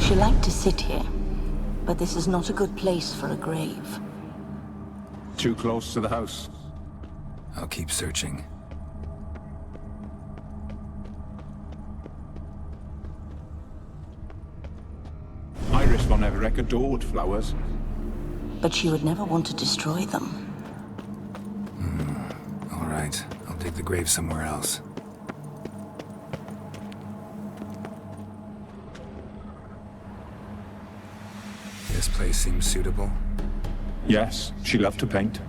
She liked to sit here, but this is not a good place for a grave. Too close to the house. I'll keep searching. Iris von Everett adored flowers. But she would never want to destroy them. All right, I'll dig the grave somewhere else. This place seems suitable. Yes, she loved to paint.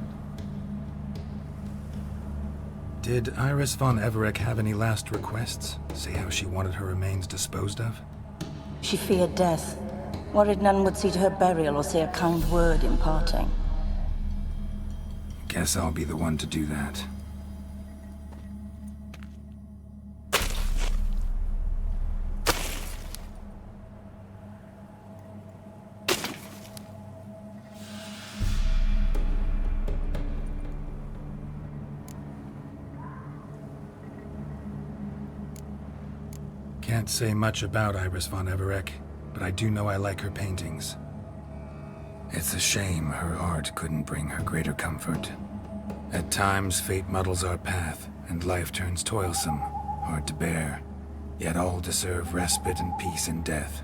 Did Iris von Everett have any last requests? Say how she wanted her remains disposed of? She feared death, worried none would see to her burial or say a kind word in parting. Guess I'll be the one to do that. Can't say much about Iris von Everett, but I do know I like her paintings. It's a shame her art couldn't bring her greater comfort. At times, fate muddles our path, and life turns toilsome, hard to bear. Yet all deserve respite and peace in death.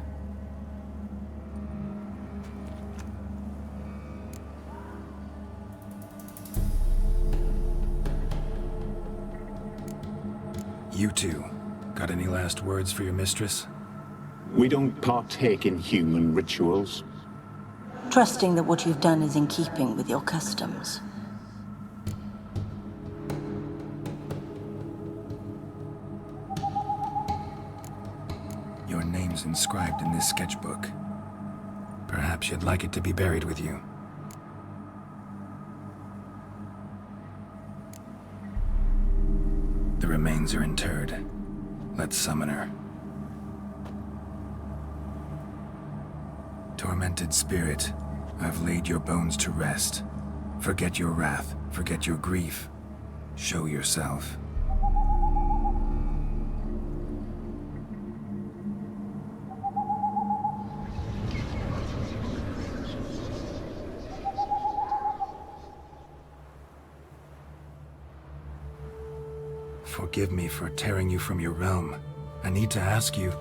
You two, got any last words for your mistress? We don't partake in human rituals. Trusting that what you've done is in keeping with your customs. Your name's inscribed in this sketchbook. Perhaps you'd like it to be buried with you. The remains are interred. Let's summon her. Tormented spirit, I've laid your bones to rest. Forget your wrath, forget your grief. Show yourself. Forgive me for tearing you from your realm. I need to ask you.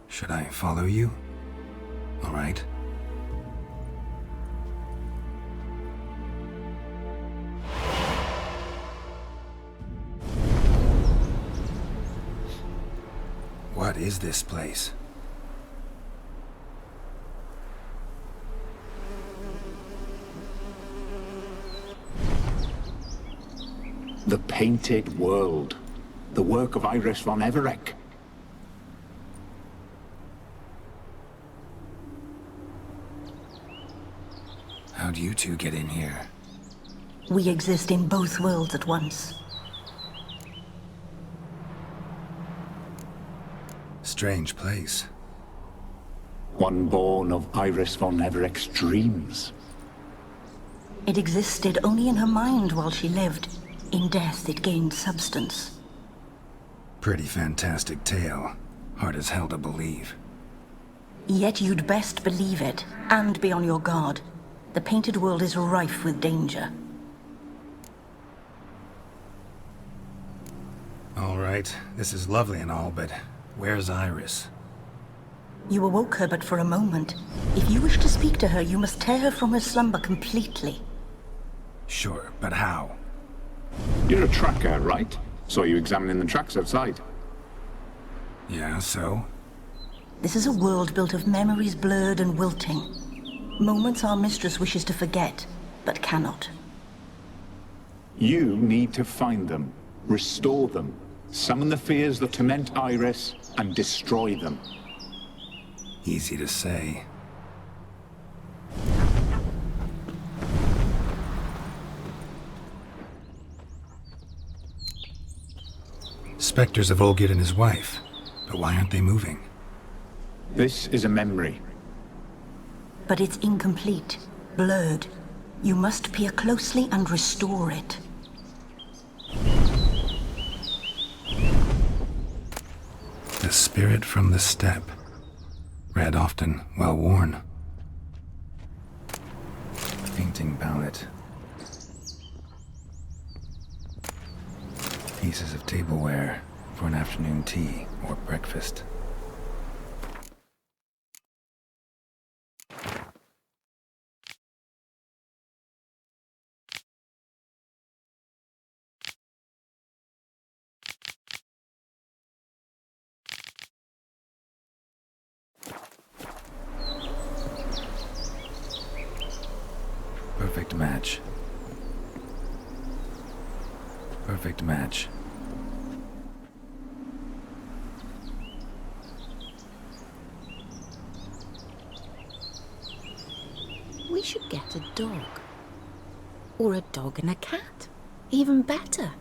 Should I follow you? All right. What is this place? The Painted World. The work of Iris von Everett. How'd you two get in here? We exist in both worlds at once. Strange place. One born of Iris von Everett's dreams. It existed only in her mind while she lived. In death, it gained substance. Pretty fantastic tale. Hard as hell to believe. Yet you'd best believe it, and be on your guard. The Painted World is rife with danger. All right, this is lovely and all, but where's Iris? You awoke her but for a moment. If you wish to speak to her, you must tear her from her slumber completely. Sure, but how? You're a tracker, right? Saw you examining the tracks outside. Yeah, so? This is a world built of memories blurred and wilting. Moments our mistress wishes to forget, but cannot. You need to find them, restore them, summon the fears that torment Iris, and destroy them. Easy to say. Spectres of Olgierd and his wife. But why aren't they moving? This is a memory. But it's incomplete, blurred. You must peer closely and restore it. The spirit from the steppe. Read often, well worn. Painting palette. Pieces of tableware for an afternoon tea or breakfast. Perfect match. Perfect match. We should get a dog. Or a dog and a cat. Even better.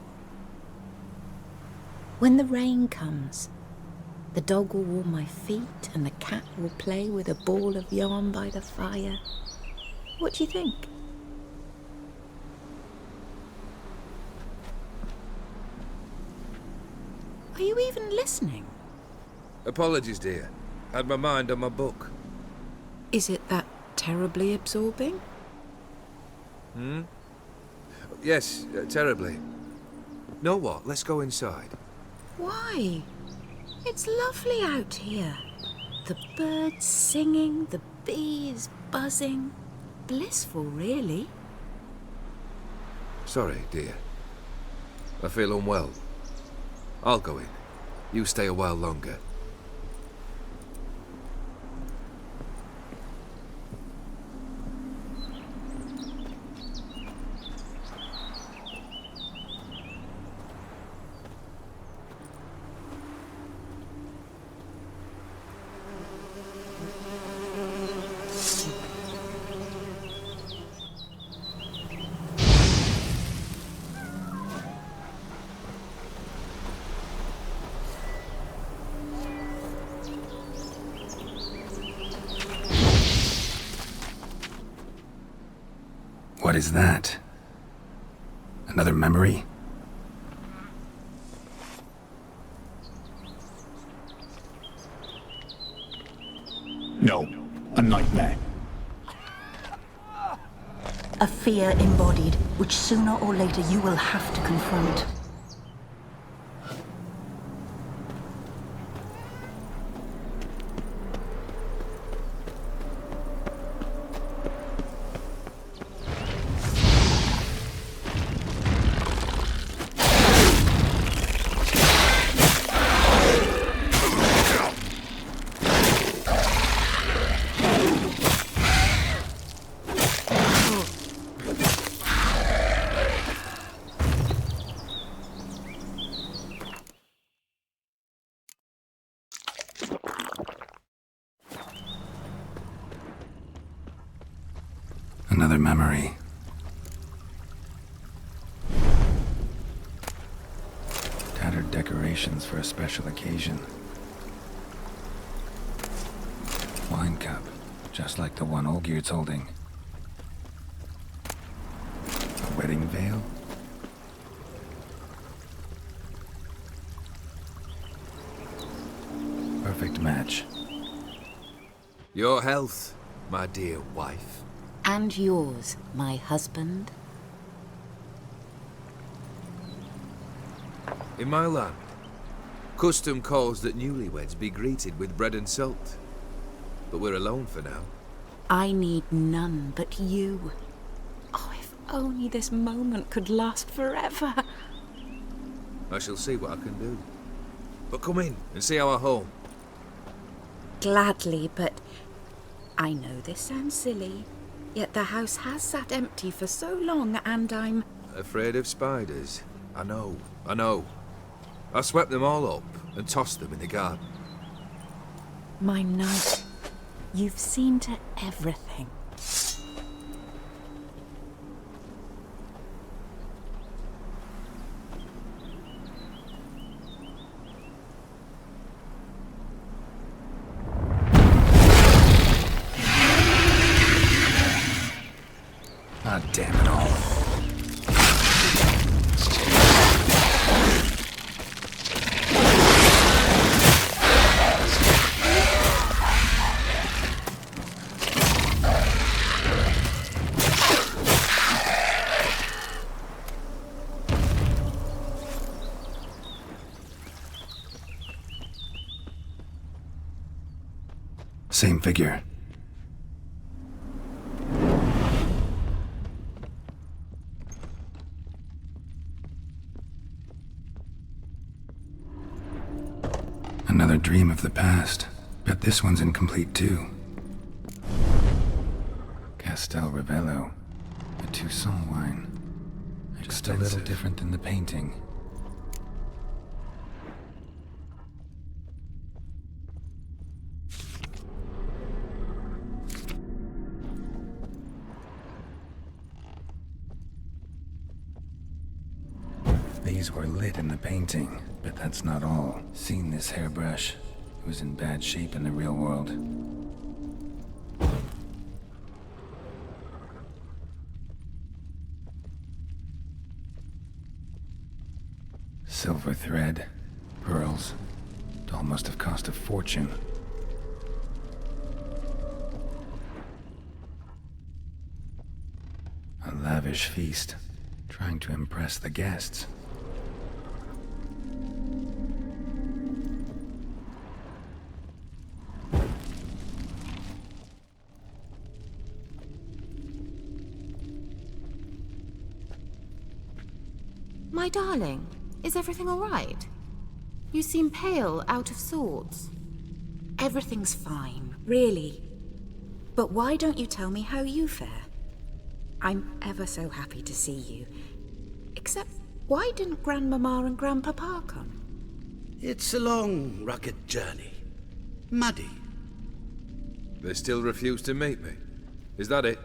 When the rain comes, the dog will warm my feet and the cat will play with a ball of yarn by the fire. What do you think? Are you even listening? Apologies, dear. Had my mind on my book. Is it that terribly absorbing? Yes, terribly. Know what? Let's go inside. Why? It's lovely out here. The birds singing, the bees buzzing. Blissful, really. Sorry, dear. I feel unwell. I'll go in. You stay a while longer. What is that? Another memory? No, a nightmare. A fear embodied, which sooner or later you will have to confront. Another memory. Tattered decorations for a special occasion. Wine cup, just like the one Olgierd's holding. A wedding veil? Perfect match. Your health, my dear wife. And yours, my husband. In my land, custom calls that newlyweds be greeted with bread and salt. But we're alone for now. I need none but you. Oh, if only this moment could last forever. I shall see what I can do. But come in and see our home. Gladly, but I know this sounds silly, yet the house has sat empty for so long, and I'm... Afraid of spiders? I know. I swept them all up and tossed them in the garden. My knight, you've seen to everything. Ah, damn it all. Same figure. Another dream of the past. Bet this one's incomplete too. Castel Ravello. A Toussaint wine. Just a little different than the painting. These were lit in the painting, but that's not all. Seen this hairbrush. It was in bad shape in the real world. Silver thread, pearls. Doll must have cost a fortune. A lavish feast, trying to impress the guests. My darling, is everything all right? You seem pale, out of sorts. Everything's fine, really. But why don't you tell me how you fare? I'm ever so happy to see you. Except, why didn't Grandmama and Grandpapa come? It's a long, rugged journey. Muddy. They still refuse to meet me. Is that it?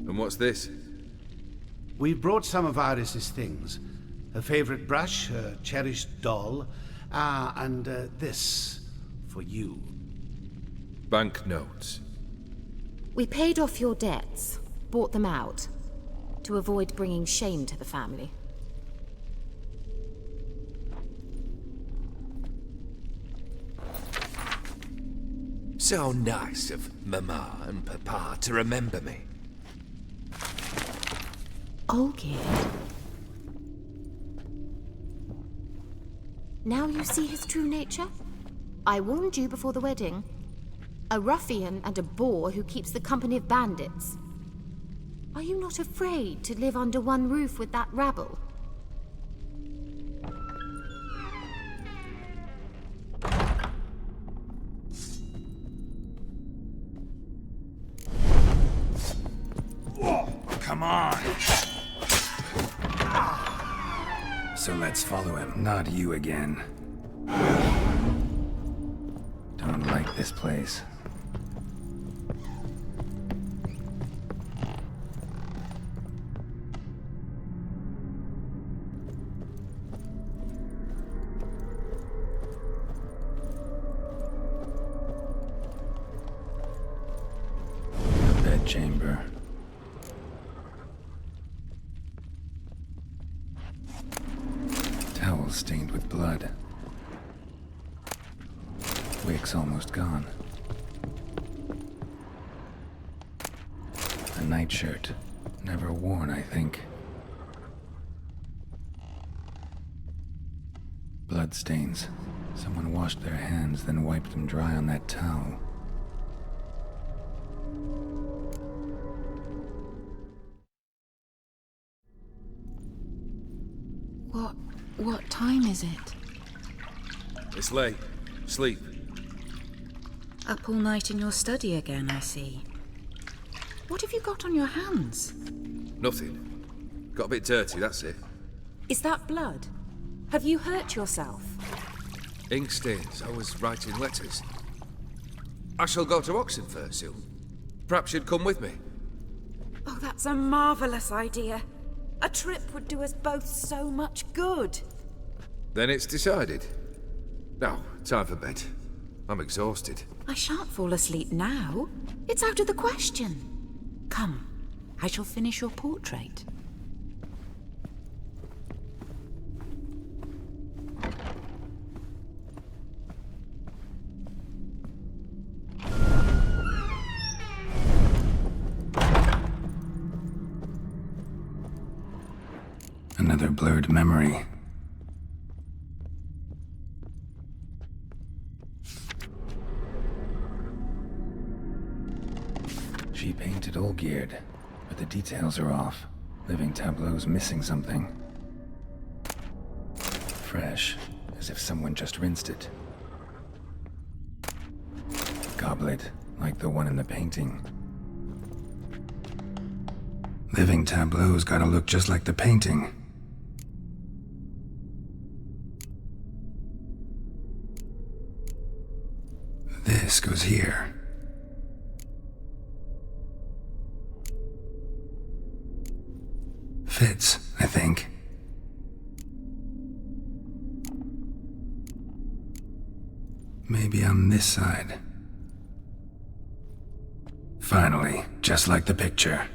And what's this? We brought some of Iris's things. Her favorite brush, her cherished doll, and this for you. Banknotes. We paid off your debts, bought them out, to avoid bringing shame to the family. So nice of Mama and Papa to remember me. Olgierd. Now you see his true nature? I warned you before the wedding. A ruffian and a boor who keeps the company of bandits. Are you not afraid to live under one roof with that rabble? Come on! So let's follow him. Not you again. Don't like this place. A bedchamber. Towel stained with blood. Wig's almost gone. A nightshirt. Never worn, I think. Bloodstains. Someone washed their hands, then wiped them dry on that towel. What time is it? It's late. Sleep. Up all night in your study again, I see. What have you got on your hands? Nothing. Got a bit dirty, that's it. Is that blood? Have you hurt yourself? Ink stains. I was writing letters. I shall go to Oxenford soon. Perhaps you'd come with me. Oh, that's a marvellous idea. A trip would do us both so much good. Then it's decided. Now, time for bed. I'm exhausted. I shan't fall asleep now. It's out of the question. Come, I shall finish your portrait. Another blurred memory. She painted Olgierd, but the details are off. Living tableau's missing something. Fresh, as if someone just rinsed it. Goblet, like the one in the painting. Living tableau's gotta look just like the painting. This goes here. Fits, I think. Maybe on this side. Finally, just like the picture.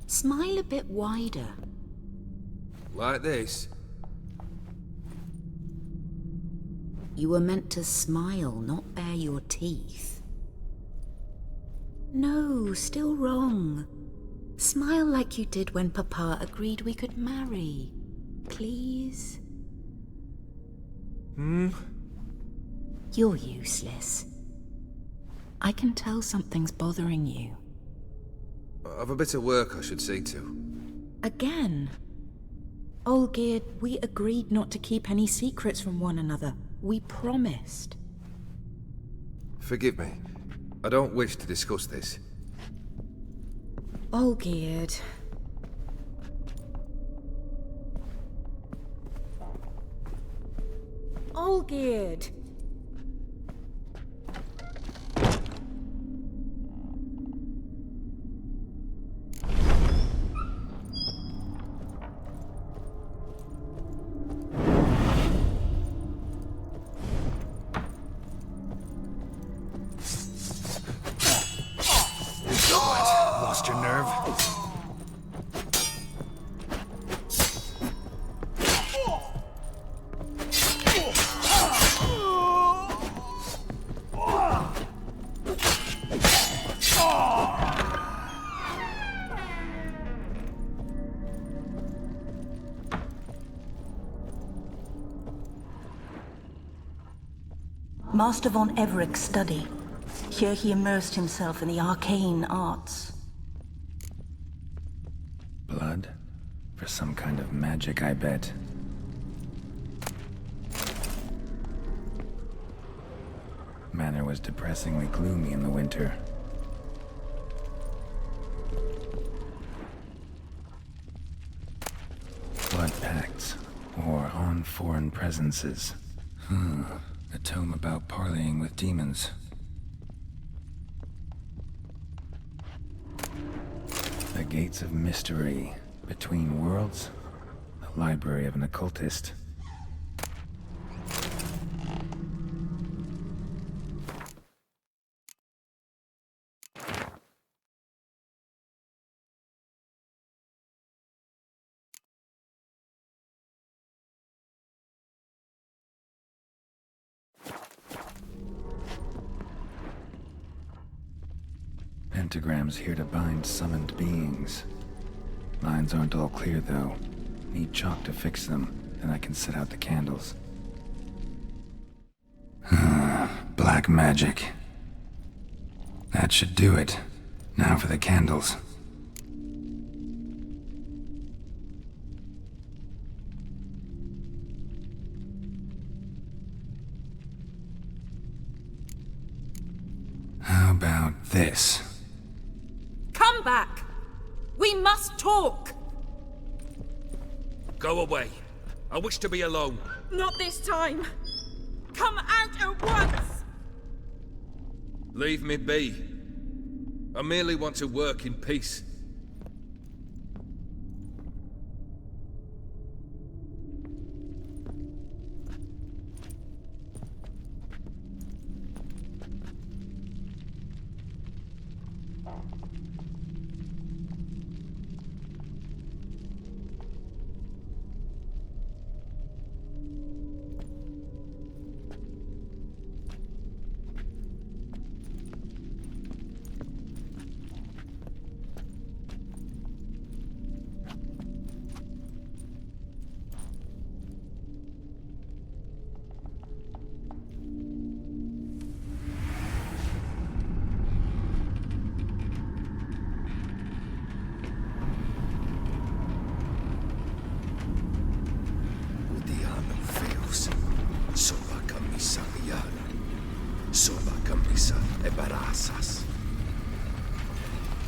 Smile a bit wider. Like this? You were meant to smile, not bare your teeth. No, still wrong. Smile like you did when Papa agreed we could marry. Please? You're useless. I can tell something's bothering you. I've a bit of work I should see to. Again? Olgierd, we agreed not to keep any secrets from one another. We promised. Forgive me. I don't wish to discuss this. Olgierd. Olgierd! Lost your nerve? Master von Evereck's study. Here he immersed himself in the arcane arts. Blood? For some kind of magic, I bet. Manor was depressingly gloomy in the winter. Blood pacts, or on foreign presences. A tome about parleying with demons. The Gates of Mystery, Between Worlds, the library of an occultist. Pentagrams here to bind summoned beings. Lines aren't all clear, though. Need chalk to fix them, then I can set out the candles. Black magic. That should do it. Now for the candles. this. Come back! We must talk! Go away. I wish to be alone. Not this time! Come out at once! Leave me be. I merely want to work in peace.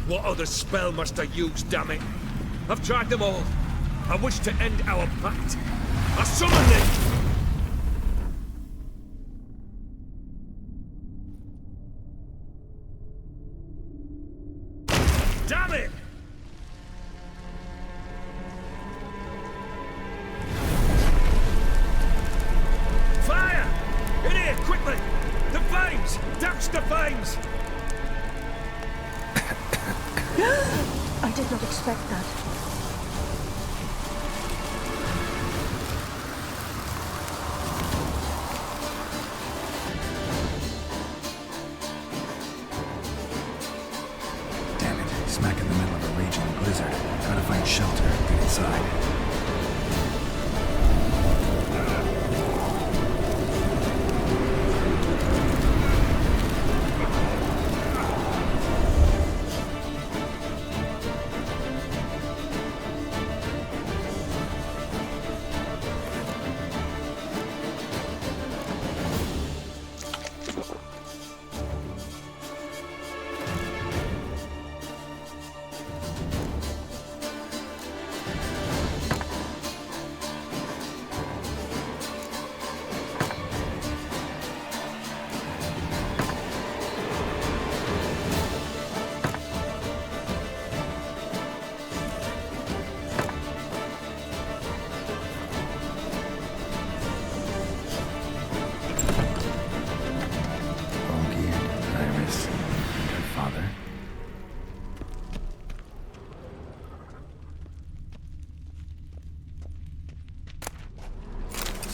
What other spell must I use, damn it? I've tried them all. I wish to end our pact. I summon thee! Damn it! Fire! In here, quickly! The flames! Douse the flames! I did not expect that. Damn it, smack in the middle of a raging blizzard. Gotta find shelter and get inside.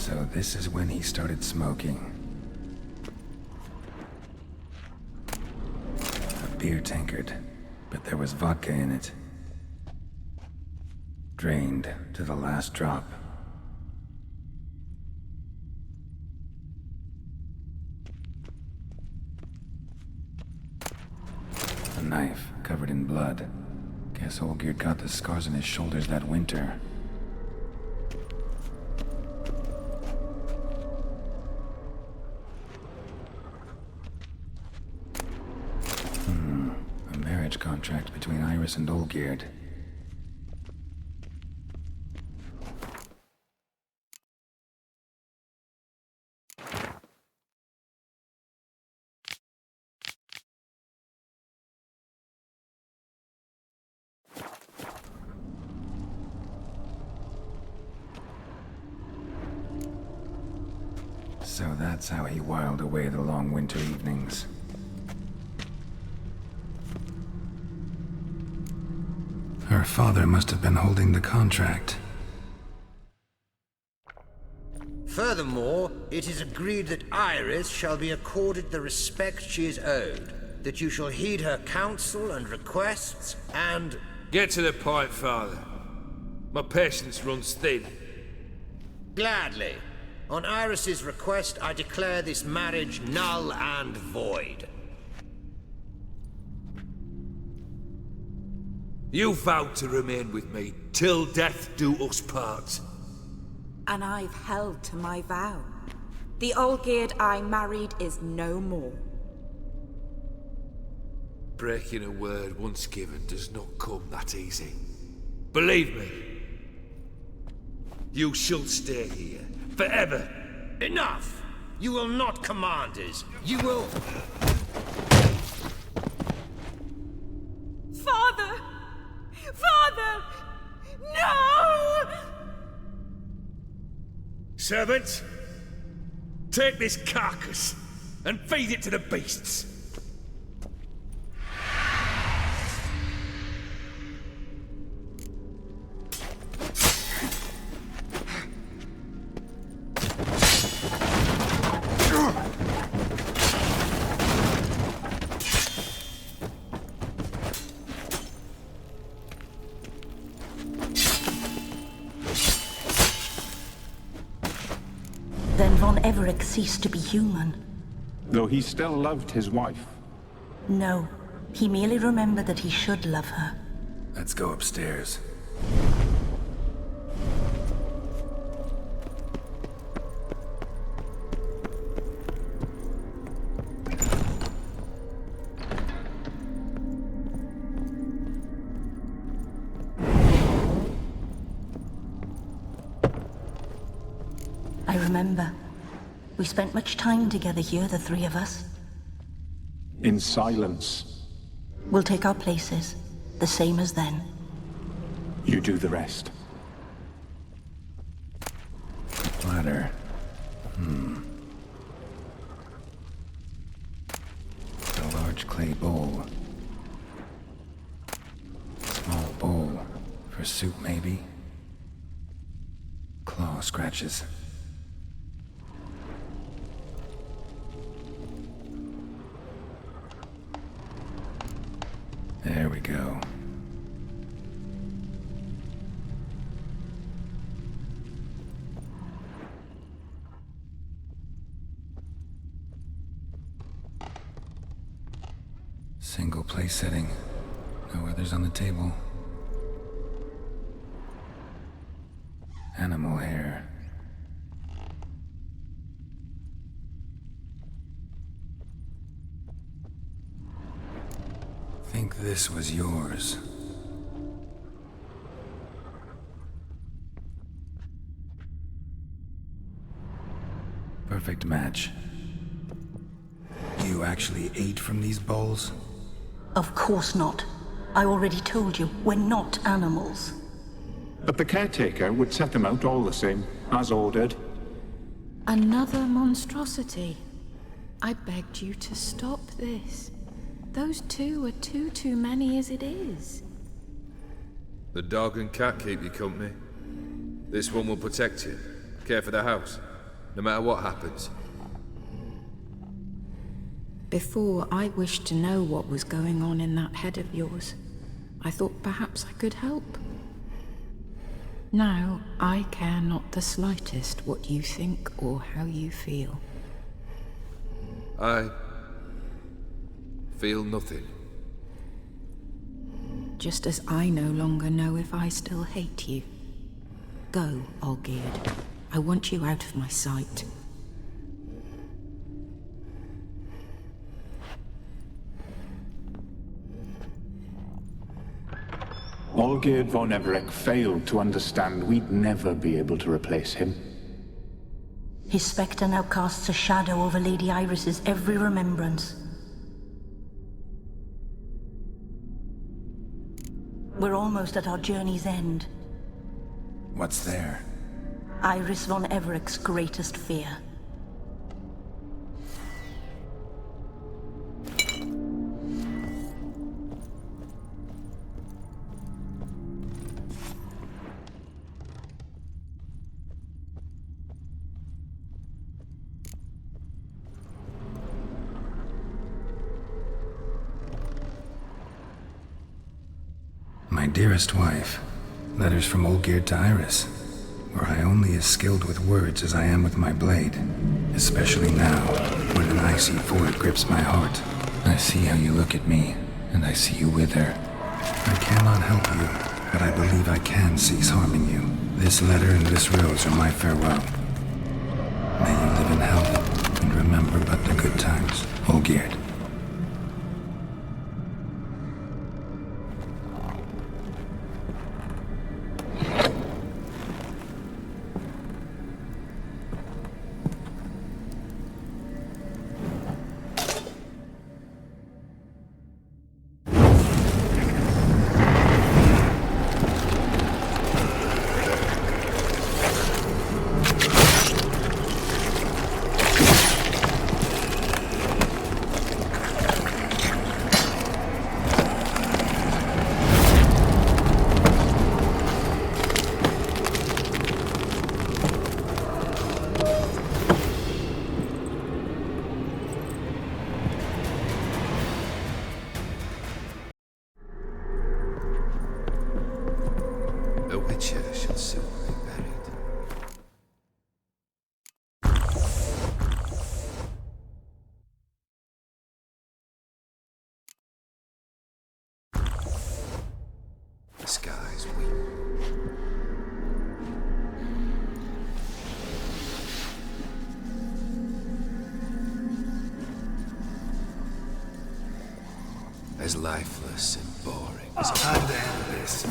So this is when he started smoking. A beer tankard, but there was vodka in it. Drained to the last drop. A knife covered in blood. Guess Olgierd got the scars on his shoulders that winter. A marriage contract between Iris and Olgierd. So that's how he whiled away the long winter evenings. Her father must have been holding the contract. Furthermore, it is agreed that Iris shall be accorded the respect she is owed, that you shall heed her counsel and requests, and... Get to the point, Father. My patience runs thin. Gladly. On Iris's request, I declare this marriage null and void. You vowed to remain with me till death do us part. And I've held to my vow. The Olgierd I married is no more. Breaking a word once given does not come that easy. Believe me, you shall stay here forever. Enough! You will not command us. You will... Father! Father! No! Servants, take this carcass and feed it to the beasts. Then Von Everec ceased to be human. Though he still loved his wife. No, he merely remembered that he should love her. Let's go upstairs. I remember. We spent much time together here, the three of us. In silence. We'll take our places, the same as then. You do the rest. Ladder. A large clay bowl. Small bowl. For soup, maybe? Claw scratches. There we go. Single place setting. No others on the table. Animal hair. Think this was yours. Perfect match. You actually ate from these bowls? Of course not. I already told you, we're not animals. But the caretaker would set them out all the same, as ordered. Another monstrosity. I begged you to stop this. Those two are too many as it is. The dog and cat keep you company. This one will protect you, care for the house, no matter what happens. Before, I wished to know what was going on in that head of yours. I thought perhaps I could help. Now, I care not the slightest what you think or how you feel. I feel nothing. Just as I no longer know if I still hate you. Go, Olgierd. I want you out of my sight. Olgierd von Everec failed to understand we'd never be able to replace him. His spectre now casts a shadow over Lady Iris's every remembrance. We're almost at our journey's end. What's there? Iris von Everec's greatest fear. My dearest wife, letters from Olgierd to Iris. Were I only as skilled with words as I am with my blade, especially now, when an icy void grips my heart. I see how you look at me, and I see you wither. I cannot help you, but I believe I can cease harming you. This letter and this rose are my farewell. May you live in health, and remember but the good times, Olgierd. A witcher shall soon be buried. The skies weep. As lifeless and boring as Time to end this.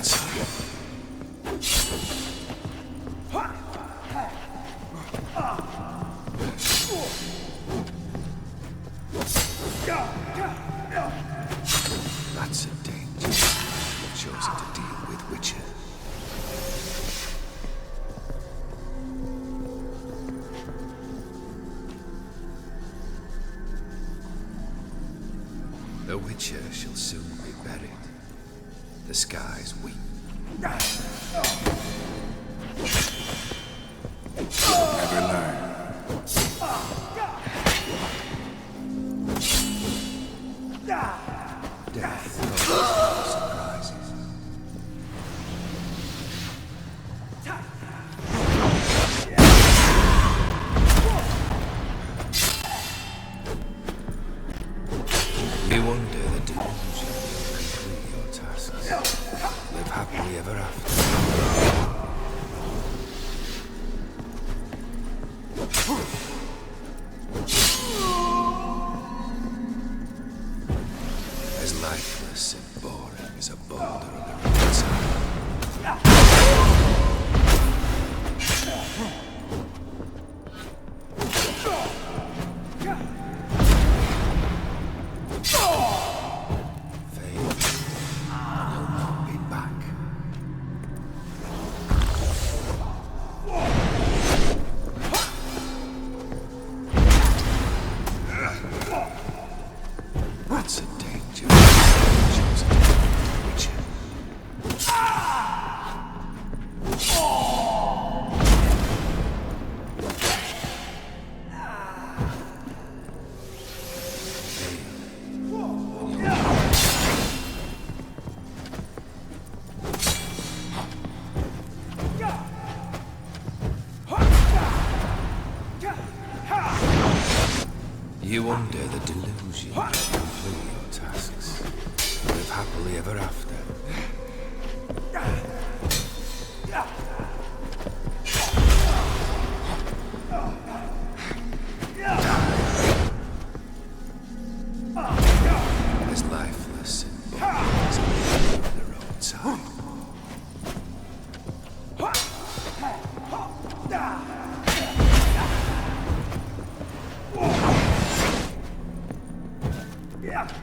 That's a danger. You've chosen to deal with Witcher. A Witcher shall soon be buried. The skies weep. You'll never learn. Death comes surprises. You wonder the delusion will complete your tasks. Live happily ever after. As lifeless and boring as a boulder on the roadside. Fail, and you'll not be back. That's a danger. Chosen to be Witcher. You under the delusion to complete your tasks. Live happily ever after. As lifeless and boring as a boulder on the roadside.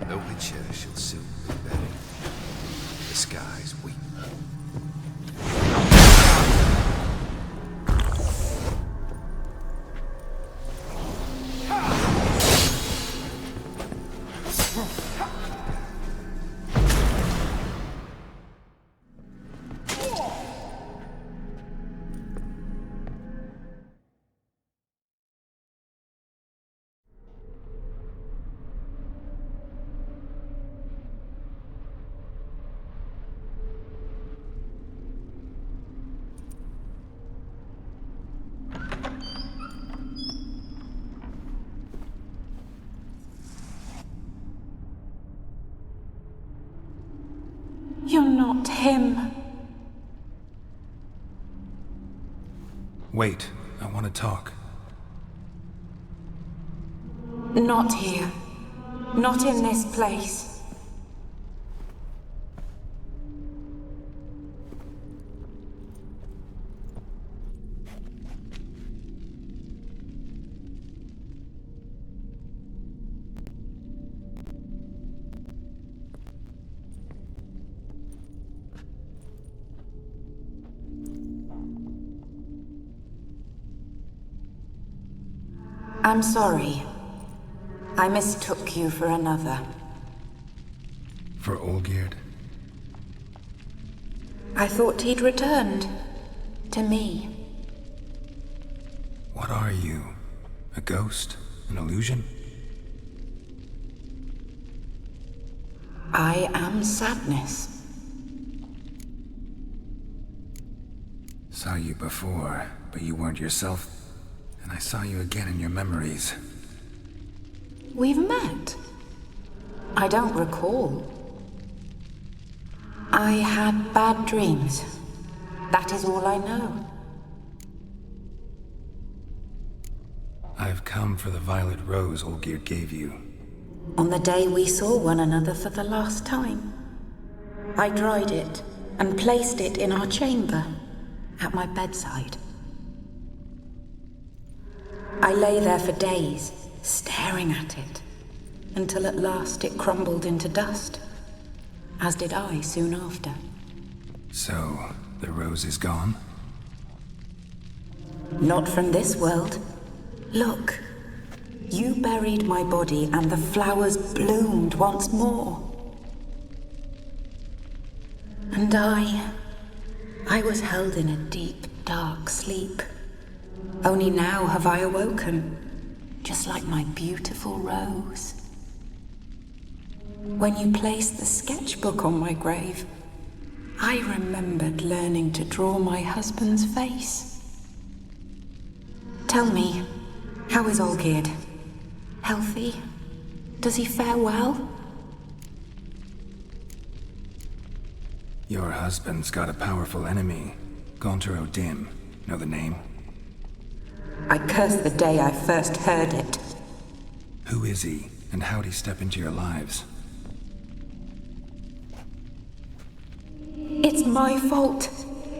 A witcher shall soon be buried. The skies weep. You're not him. Wait, I want to talk. Not here. Not in this place. I'm sorry. I mistook you for another. For Olgierd? I thought he'd returned. To me. What are you? A ghost? An illusion? I am sadness. Saw you before, but you weren't yourself. And I saw you again in your memories. We've met? I don't recall. I had bad dreams. That is all I know. I've come for the violet rose Olgierd gave you. On the day we saw one another for the last time, I dried it and placed it in our chamber, at my bedside. I lay there for days, staring at it, until at last it crumbled into dust, as did I soon after. So, the rose is gone? Not from this world. Look, you buried my body and the flowers bloomed once more. And I was held in a deep, dark sleep. Only now have I awoken, just like my beautiful rose. When you placed the sketchbook on my grave, I remembered learning to draw my husband's face. Tell me, how is Olgierd? Healthy? Does he fare well? Your husband's got a powerful enemy. Gaunter O'Dim. Know the name? I curse the day I first heard it. Who is he, and how'd he step into your lives? It's my fault.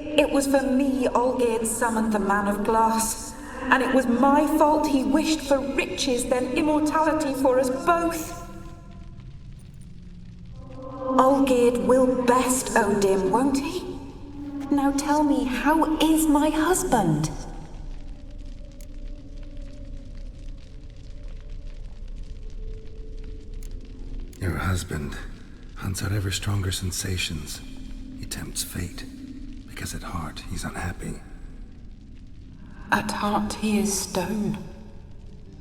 It was for me Olgierd summoned the Man of Glass. And it was my fault he wished for riches, then immortality for us both. Olgierd will best O'Dim, won't he? Now tell me, how is my husband? Your husband hunts out ever stronger sensations. He tempts fate, because at heart he's unhappy. At heart he is stone,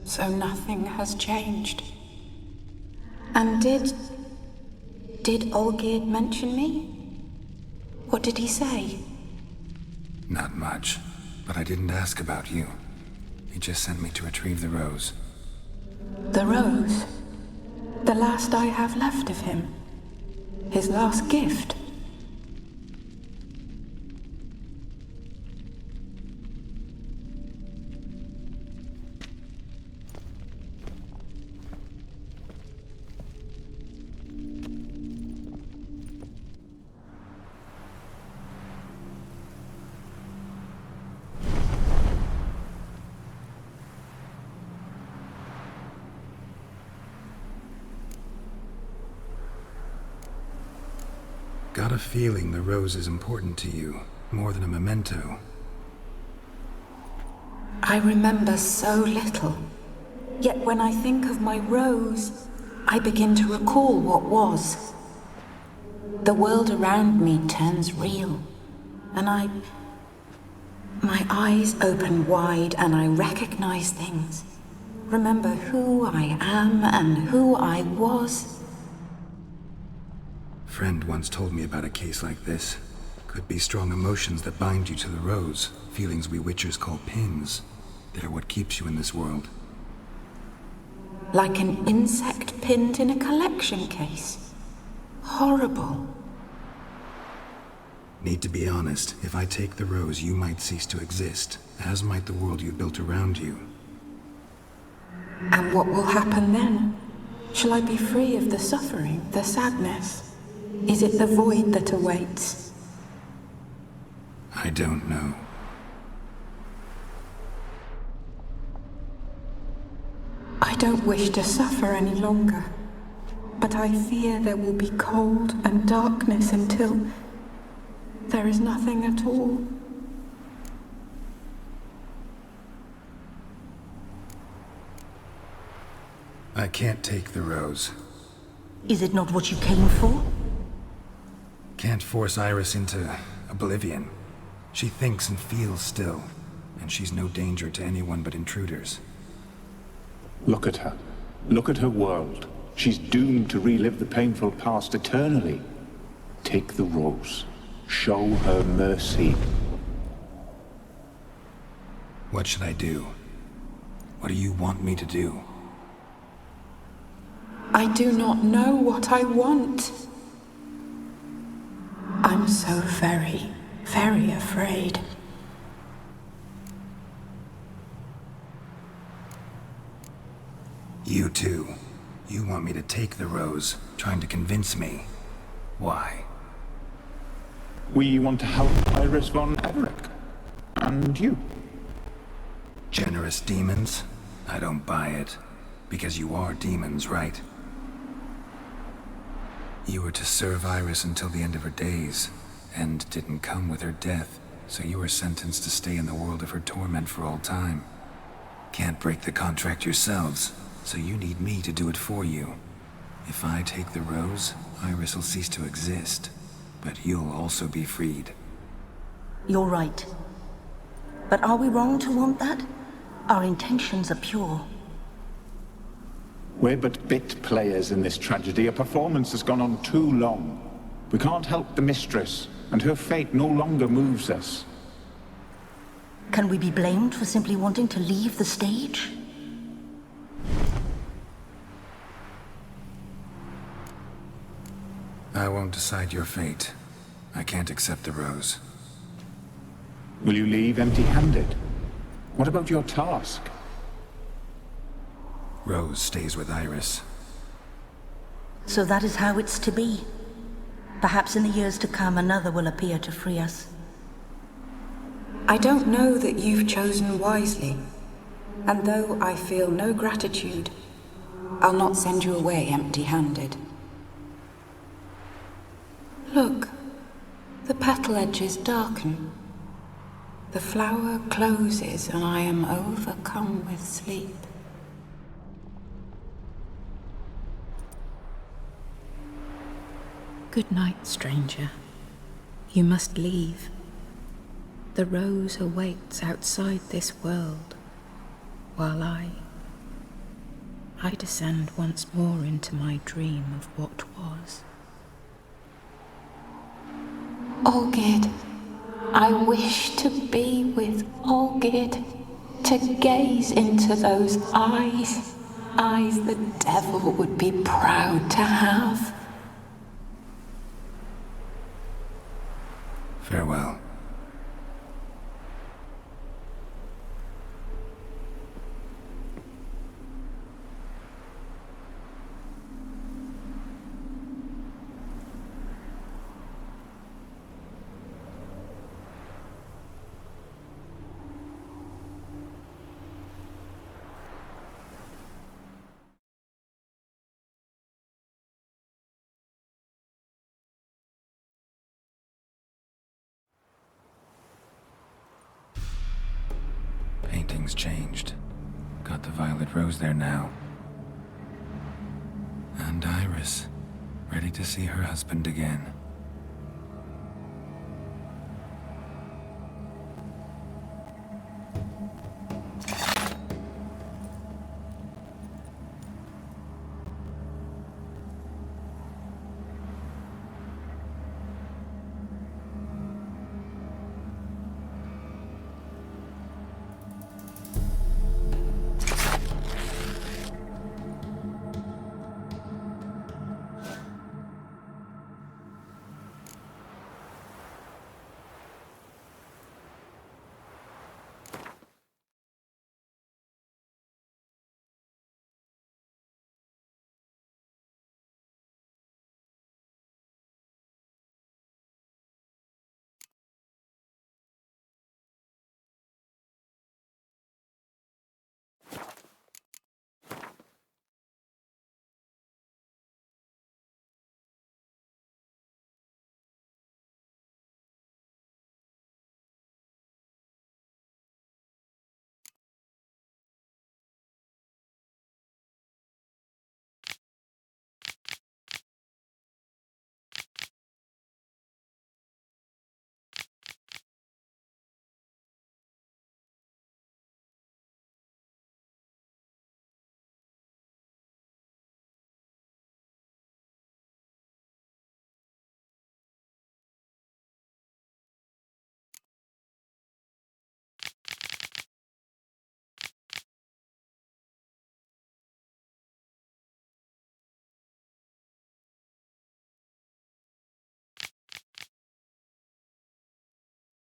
so nothing has changed. And did Olgierd mention me? What did he say? Not much, but I didn't ask about you. He just sent me to retrieve the rose. The rose? The last I have left of him? His last gift? Got a feeling the rose is important to you, more than a memento. I remember so little. Yet when I think of my rose, I begin to recall what was. The world around me turns real, and my eyes open wide and I recognize things. Remember who I am and who I was. Friend once told me about a case like this. Could be strong emotions that bind you to the rose, feelings we witchers call pins. They're what keeps you in this world. Like an insect pinned in a collection case. Horrible. Need to be honest, if I take the rose, you might cease to exist, as might the world you built around you. And what will happen then? Shall I be free of the suffering, the sadness? Is it the void that awaits? I don't know. I don't wish to suffer any longer, but I fear there will be cold and darkness until there is nothing at all. I can't take the rose. Is it not what you came for? Can't force Iris into oblivion. She thinks and feels still, and she's no danger to anyone but intruders. Look at her. Look at her world. She's doomed to relive the painful past eternally. Take the rose. Show her mercy. What should I do? What do you want me to do? I do not know what I want. I'm so very, very afraid. You too. You want me to take the rose, trying to convince me. Why? We want to help Iris von Everec. And you. Generous demons? I don't buy it. Because you are demons, right? You were to serve Iris until the end of her days, and didn't come with her death, so you were sentenced to stay in the world of her torment for all time. Can't break the contract yourselves, so you need me to do it for you. If I take the rose, Iris will cease to exist, but you'll also be freed. You're right. But are we wrong to want that? Our intentions are pure. We're but bit players in this tragedy. A performance has gone on too long. We can't help the mistress, and her fate no longer moves us. Can we be blamed for simply wanting to leave the stage? I won't decide your fate. I can't accept the rose. Will you leave empty-handed? What about your task? Rose stays with Iris. So that is how it's to be. Perhaps in the years to come, another will appear to free us. I don't know that you've chosen wisely. And though I feel no gratitude, I'll not send you away empty-handed. Look, the petal edges darken. The flower closes and I am overcome with sleep. Good night, stranger. You must leave. The rose awaits outside this world, while I descend once more into my dream of what was. Olgid, I wish to be with Olgid, to gaze into those eyes the devil would be proud to have. Farewell. Painting's changed. Got the violet rose there now. And Iris, ready to see her husband again.